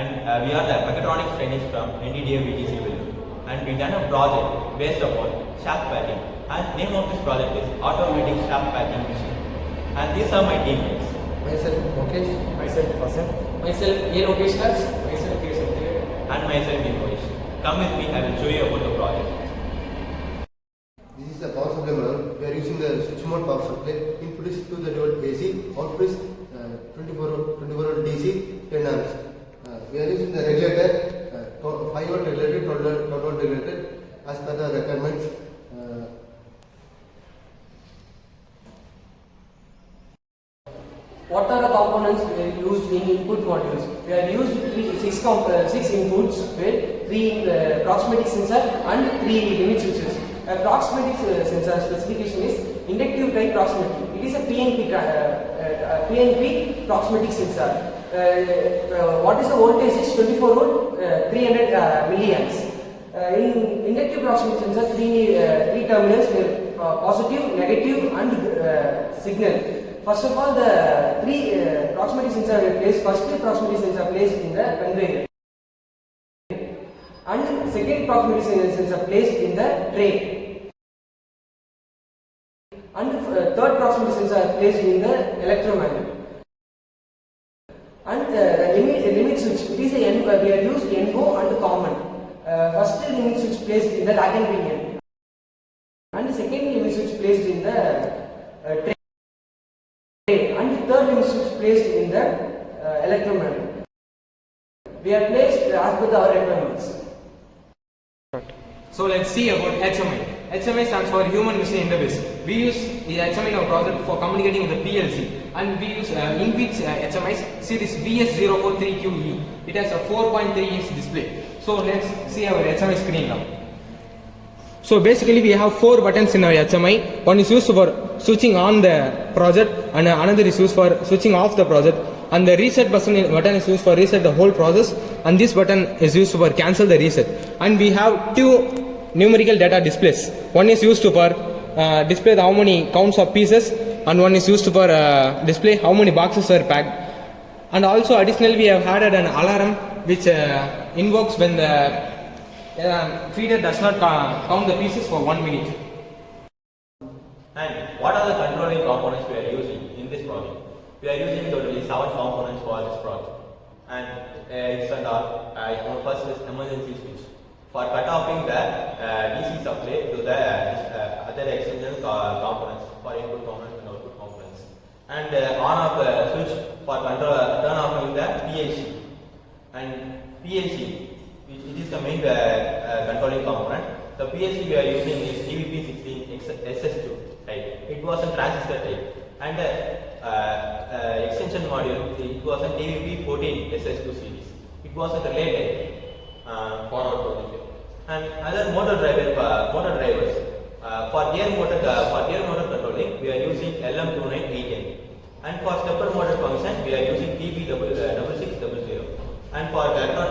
and we are the mechatronics trainees from NDDA VTC Village, and we done a project based upon shaft packing, and name of this project is automatic shaft packing machine. And these are my teammates. Myself Mukesh, myself Fasan, myself A. Lokesh, myself K. Satya, and myself Dinesh. Come with me, I will show you about the project. This is the power supply model. We are using the switch mode power supply. Input is 230 volt AC, output is 24 volt DC, 10 amps. We are using the regulator, 5 volt regulator, 12 volt regulator as per the requirements. What are the components we are used in input modules? We are used six inputs with 3 proximity sensor and 3 limit switches. A proximity sensor specification is inductive type proximity. It is a PNP proximity sensor. What is the voltage? Is 24 volt, 300 milliamps. In inductive proximity sensor, three terminals were positive, negative, and signal. First of all, the 3 proximity sensor were placed. First proximity sensor placed in the conveyor, and second proximity sensor placed in the tray, and third proximity sensor placed in the electromagnet. And limit switch, it is a we are used NO and common. First limit switch placed in the rack and pinion, and second limit switch placed in the tray, and third limit switch placed in the electromagnet. We are placed as per our requirements. So let's see about HMI. HMI stands for Human Machine Interface. We use the HMI in our project for communicating with the PLC, and we use InVIT's HMI series VS043QE. It has a 4.3-inch display. So let's see our HMI screen now. So basically we have 4 buttons in our HMI. One is used for switching on the project, and another is used for switching off the project, and the reset button is used for reset the whole process, and this button is used for cancel the reset. And we have 2 numerical data displays. One is used for display how many counts of pieces, and one is used for display how many boxes are packed. And also additionally we have added an alarm which invokes when the feeder does not count the pieces for 1 minute. And what are the controlling components we are using in this project? We are using totally 7 components for this project. And it's and all. First is emergency switch for cut-offing the DC supply to the other external components for input components and output components. And on-off switch for turn-offing the PLC. And PLC, it is the main controlling component. The PLC we are using is DVP16SS2 type. It was a transistor type. And extension module, it was a DVP14SS2 series. It was a relay type forward positive. And other motor drivers for gear motor controlling, we are using LM298N. And for stepper motor function, we are using TB6600. And for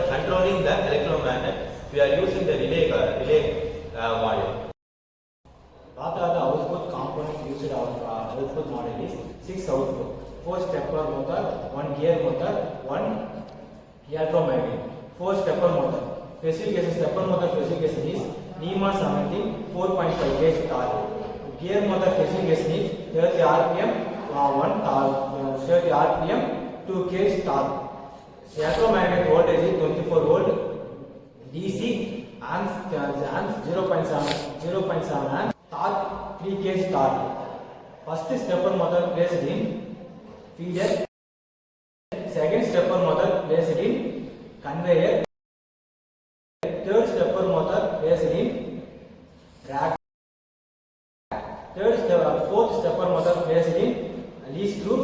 controlling the electromagnet, we are using the relay module. What are the output components used in our output model is 6 output, 4 stepper motor, 1 gear motor, 1 electromagnet, 4 stepper motor. Specification stepper motor specification is NEMA 17 4.5 gauge torque. Gear motor specification is 30 rpm 1 torque, 30 rpm 2 gauge torque. Electromagnet voltage is 24 volt DC, amps 0.7 amps, torque 3 gauge torque. First stepper motor placed in feeder, second stepper motor placed in conveyor, third stepper motor placed in rack, fourth stepper motor placed in lead screw,